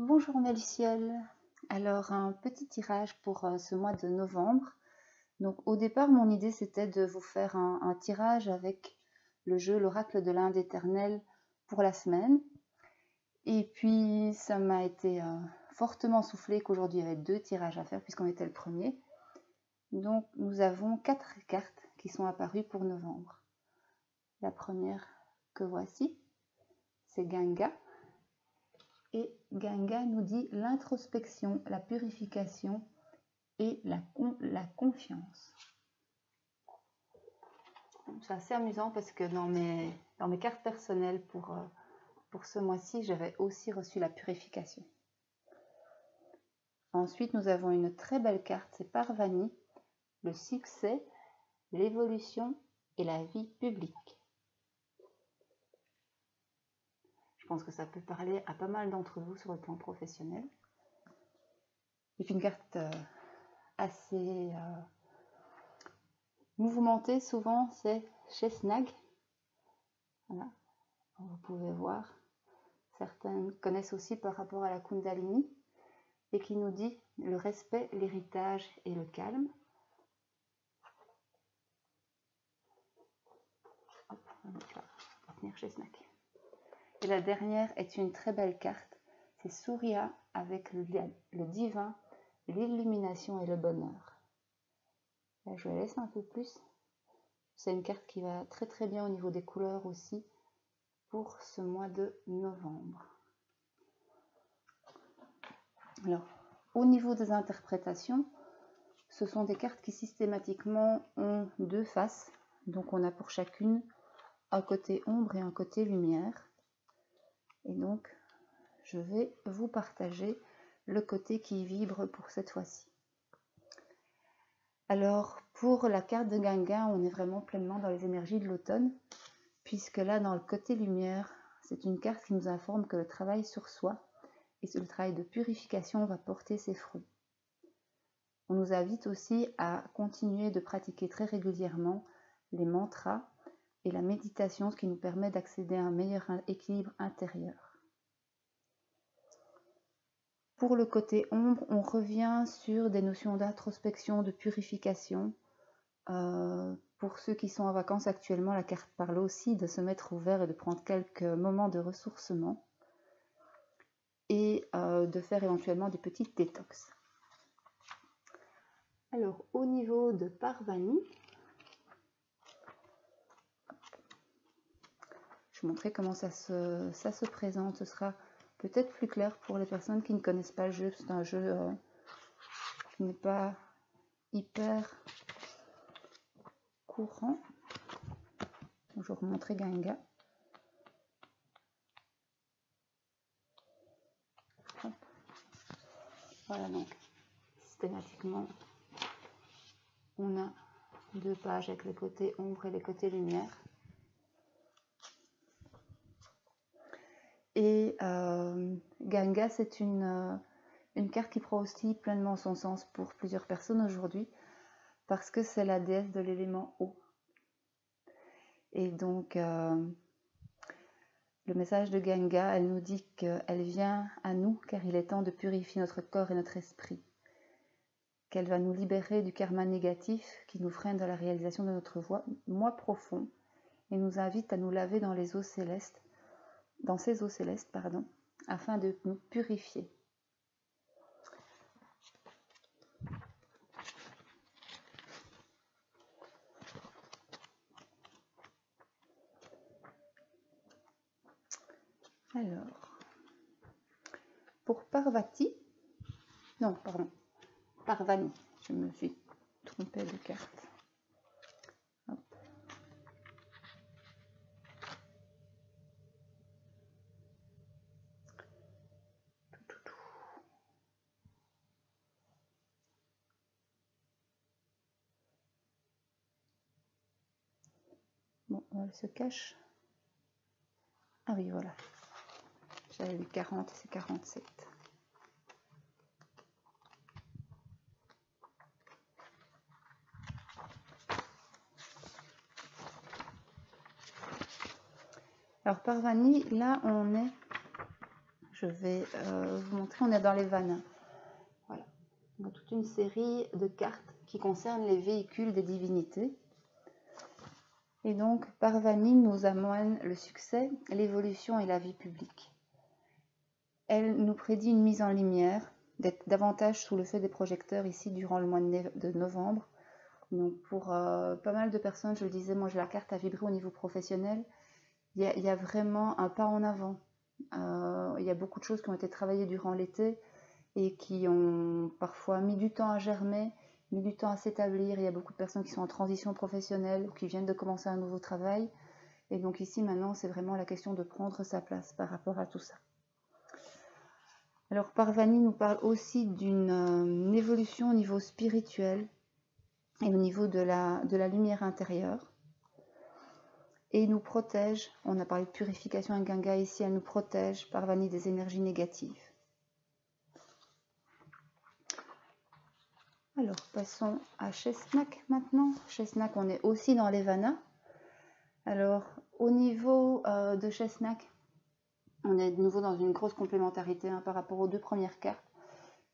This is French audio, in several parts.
Bonjour Melchiel. Alors un petit tirage pour ce mois de novembre. Donc au départ mon idée c'était de vous faire un tirage avec le jeu l'oracle de l'Inde éternelle pour la semaine. Et puis ça m'a été fortement soufflé qu'aujourd'hui il y avait 2 tirages à faire puisqu'on était le premier. Donc nous avons 4 cartes qui sont apparues pour novembre. La première que voici, c'est Ganga. Et Ganga nous dit l'introspection, la purification et la confiance. C'est assez amusant parce que dans mes cartes personnelles pour ce mois-ci, j'avais aussi reçu la purification. Ensuite, nous avons une très belle carte, c'est Parvani, le succès, l'évolution et la vie publique. Je pense que ça peut parler à pas mal d'entre vous sur le plan professionnel. Et puis une carte assez mouvementée, souvent, c'est Chesnag. Voilà, vous pouvez voir. Certaines connaissent aussi par rapport à la Kundalini et qui nous dit le respect, l'héritage et le calme. Hop, on va retenir Chesnag. Et la dernière est une très belle carte, c'est Surya avec le divin, l'illumination et le bonheur. Là, je la laisse un peu plus. C'est une carte qui va très très bien au niveau des couleurs aussi pour ce mois de novembre. Alors, au niveau des interprétations, ce sont des cartes qui systématiquement ont 2 faces. Donc on a pour chacune un côté ombre et un côté lumière. Et donc, je vais vous partager le côté qui vibre pour cette fois-ci. Alors, pour la carte de Ganga, on est vraiment pleinement dans les énergies de l'automne, puisque là, dans le côté lumière, c'est une carte qui nous informe que le travail sur soi et le travail de purification va porter ses fruits. On nous invite aussi à continuer de pratiquer très régulièrement les mantras et la méditation, ce qui nous permet d'accéder à un meilleur équilibre intérieur. Pour le côté ombre, on revient sur des notions d'introspection, de purification. Pour ceux qui sont en vacances actuellement, la carte parle aussi de se mettre au vert et de prendre quelques moments de ressourcement et de faire éventuellement des petites détox. Alors, au niveau de Parvani, je vais montrer comment ça se présente. Ce sera peut-être plus clair pour les personnes qui ne connaissent pas le jeu. C'est un jeu qui n'est pas hyper courant. Je vais vous montrer Ganga. Hop. Voilà, donc systématiquement, on a 2 pages avec les côtés ombre et les côtés lumière. Et Ganga, c'est une carte qui prend aussi pleinement son sens pour plusieurs personnes aujourd'hui, parce que c'est la déesse de l'élément eau. Et donc, le message de Ganga, elle nous dit qu'elle vient à nous, car il est temps de purifier notre corps et notre esprit. Qu'elle va nous libérer du karma négatif qui nous freine dans la réalisation de notre moi profond, et nous invite à nous laver dans les eaux célestes, dans ces eaux célestes, afin de nous purifier. Alors, pour Parvani, je me suis trompée de carte. Hop. Bon, elle se cache. Ah oui, voilà. J'avais lu 40 et c'est 47. Alors Parvani, là on est, je vais vous montrer, on est dans les vannes. Voilà, on a toute une série de cartes qui concernent les véhicules des divinités. Et donc, par Vanille nous amène le succès, l'évolution et la vie publique. Elle nous prédit une mise en lumière, d'être davantage sous le feu des projecteurs ici durant le mois de novembre. Donc pour pas mal de personnes, je le disais, moi j'ai la carte à vibrer au niveau professionnel. Il y a vraiment un pas en avant. Il y a beaucoup de choses qui ont été travaillées durant l'été et qui ont parfois mis du temps à germer, mis du temps à s'établir. Il y a beaucoup de personnes qui sont en transition professionnelle ou qui viennent de commencer un nouveau travail. Et donc ici maintenant, c'est vraiment la question de prendre sa place par rapport à tout ça. Alors Parvani nous parle aussi d'une évolution au niveau spirituel et au niveau de la lumière intérieure. Et nous protège, on a parlé de purification à Ganga ici, elle nous protège, Parvani, des énergies négatives. Alors passons à Shesnak maintenant. Shesnak, on est aussi dans les Vanas. Alors au niveau de Shesnak, on est de nouveau dans une grosse complémentarité par rapport aux deux premières cartes,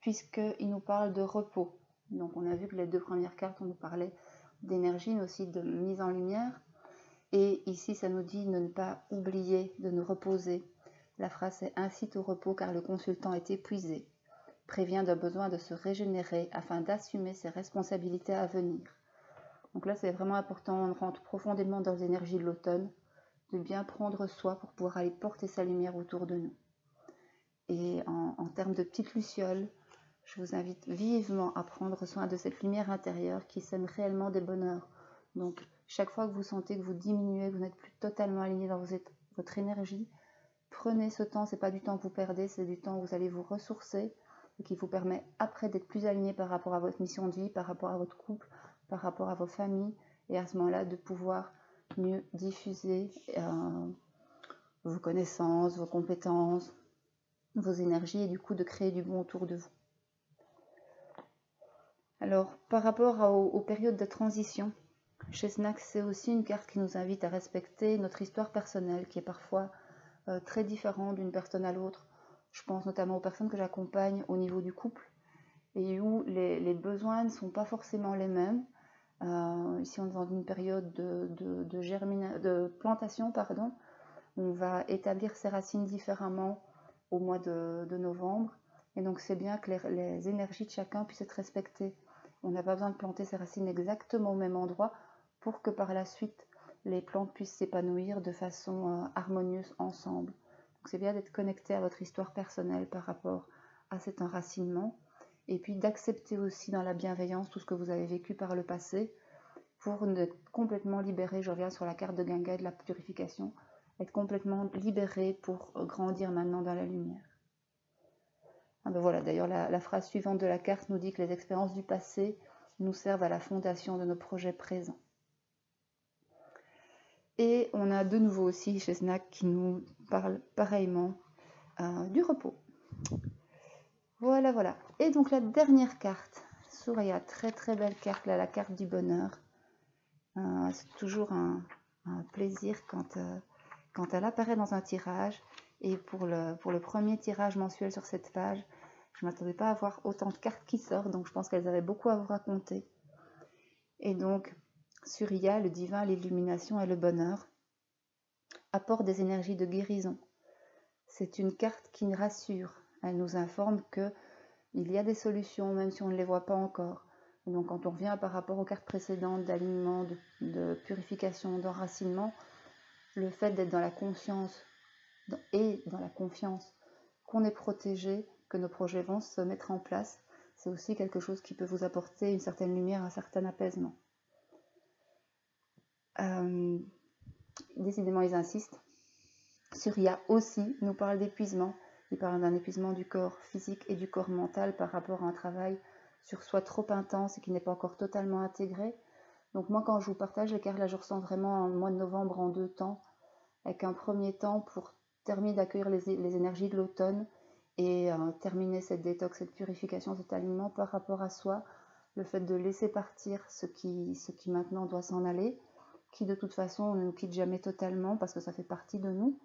puisqu'il nous parle de repos. Donc on a vu que les deux premières cartes, on nous parlait d'énergie, mais aussi de mise en lumière. Et ici, ça nous dit de ne pas oublier de nous reposer. La phrase est « incite au repos car le consultant est épuisé. Prévient d'un besoin de se régénérer afin d'assumer ses responsabilités à venir. » Donc là, c'est vraiment important, on rentre profondément dans les énergies de l'automne, de bien prendre soin pour pouvoir aller porter sa lumière autour de nous. Et en termes de petites lucioles, je vous invite vivement à prendre soin de cette lumière intérieure qui sème réellement des bonheurs. Donc, chaque fois que vous sentez que vous diminuez, que vous n'êtes plus totalement aligné dans votre énergie, prenez ce temps, ce n'est pas du temps que vous perdez, c'est du temps où vous allez vous ressourcer et qui vous permet après d'être plus aligné par rapport à votre mission de vie, par rapport à votre couple, par rapport à vos familles, et à ce moment-là de pouvoir mieux diffuser vos connaissances, vos compétences, vos énergies et du coup de créer du bon autour de vous. Alors, par rapport aux périodes de transition, Shesnak, c'est aussi une carte qui nous invite à respecter notre histoire personnelle, qui est parfois très différente d'une personne à l'autre. Je pense notamment aux personnes que j'accompagne au niveau du couple, et où les besoins ne sont pas forcément les mêmes. Ici, on est dans une période de plantation, pardon. On va établir ses racines différemment au mois de novembre. Et donc, c'est bien que les énergies de chacun puissent être respectées. On n'a pas besoin de planter ses racines exactement au même endroit pour que par la suite, les plantes puissent s'épanouir de façon harmonieuse ensemble. Donc, c'est bien d'être connecté à votre histoire personnelle par rapport à cet enracinement. Et puis d'accepter aussi dans la bienveillance tout ce que vous avez vécu par le passé pour être complètement libéré. Je reviens sur la carte de Ganga et de la purification. Être complètement libéré pour grandir maintenant dans la lumière. Ah ben voilà, d'ailleurs la phrase suivante de la carte nous dit que les expériences du passé nous servent à la fondation de nos projets présents. Et on a de nouveau aussi Shesnak qui nous parle pareillement du repos. Voilà, voilà. Et donc la dernière carte, Surya, très très belle carte, là, la carte du bonheur. C'est toujours un plaisir quand elle apparaît dans un tirage. Et pour le premier tirage mensuel sur cette page, je ne m'attendais pas à avoir autant de cartes qui sortent, donc je pense qu'elles avaient beaucoup à vous raconter. Et donc, Surya, le divin, l'illumination et le bonheur, apportent des énergies de guérison. C'est une carte qui rassure. Elle nous informe qu'il y a des solutions, même si on ne les voit pas encore. Et donc, quand on revient par rapport aux cartes précédentes d'alignement, de purification, d'enracinement, le fait d'être dans la conscience et dans la confiance qu'on est protégé, que nos projets vont se mettre en place, c'est aussi quelque chose qui peut vous apporter une certaine lumière, un certain apaisement. Décidément, ils insistent. Surya aussi nous parle d'épuisement. Il parle d'un épuisement du corps physique et du corps mental par rapport à un travail sur soi trop intense et qui n'est pas encore totalement intégré. Donc moi, quand je vous partage les cartes, là, je ressens vraiment un mois de novembre en 2 temps, avec un premier temps pour terminer d'accueillir les énergies de l'automne et terminer cette détox, cette purification, cet alignement par rapport à soi, le fait de laisser partir ce qui maintenant doit s'en aller, qui de toute façon ne nous quitte jamais totalement parce que ça fait partie de nous,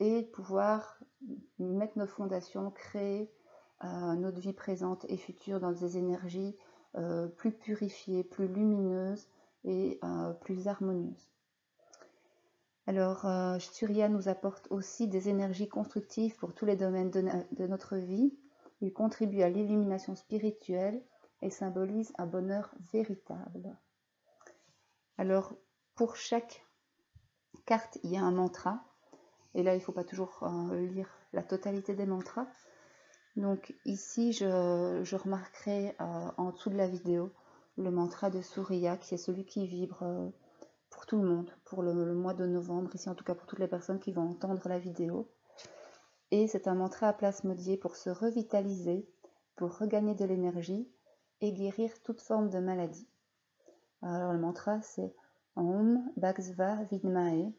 et pouvoir mettre nos fondations, créer notre vie présente et future dans des énergies plus purifiées, plus lumineuses et plus harmonieuses. Alors, Surya nous apporte aussi des énergies constructives pour tous les domaines de notre vie. Il contribue à l'illumination spirituelle et symbolise un bonheur véritable. Alors, pour chaque carte, il y a un mantra. Et là, il ne faut pas toujours lire la totalité des mantras. Donc ici, je remarquerai en dessous de la vidéo le mantra de Surya, qui est celui qui vibre pour tout le monde, pour le mois de novembre, ici en tout cas pour toutes les personnes qui vont entendre la vidéo. Et c'est un mantra à plasmodier pour se revitaliser, pour regagner de l'énergie et guérir toute forme de maladie. Alors le mantra c'est Om Bhagsva Vidmae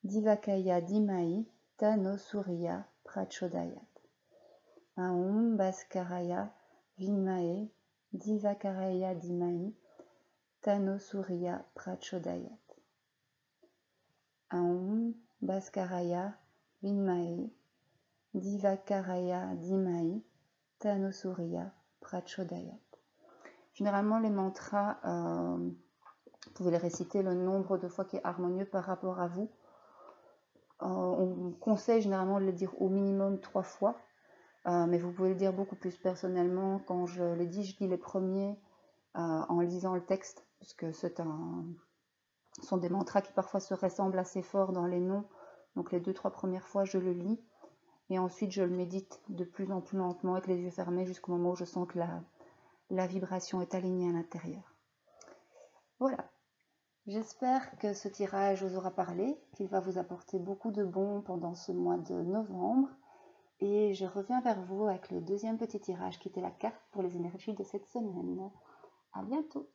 Divakaya Dhimai Tano Surya Prachodayat. Aum Bhaskaraya Vidmae Divakaraya Dhimai Tano Surya Prachodayat. Aum Bhaskaraya Vidmae Divakaraya Dhimai Tano Surya Prachodayat. Généralement, les mantras, vous pouvez les réciter le nombre de fois qui est harmonieux par rapport à vous. On conseille généralement de le dire au minimum 3 fois, mais vous pouvez le dire beaucoup plus personnellement. Quand je les dis, je dis les premiers en lisant le texte, parce que ce sont des mantras qui parfois se ressemblent assez fort dans les noms. Donc les 2-3 premières fois, je le lis, et ensuite je le médite de plus en plus lentement avec les yeux fermés jusqu'au moment où je sens que la vibration est alignée à l'intérieur. Voilà. J'espère que ce tirage vous aura parlé, qu'il va vous apporter beaucoup de bon pendant ce mois de novembre. Et je reviens vers vous avec le deuxième petit tirage qui était la carte pour les énergies de cette semaine. À bientôt!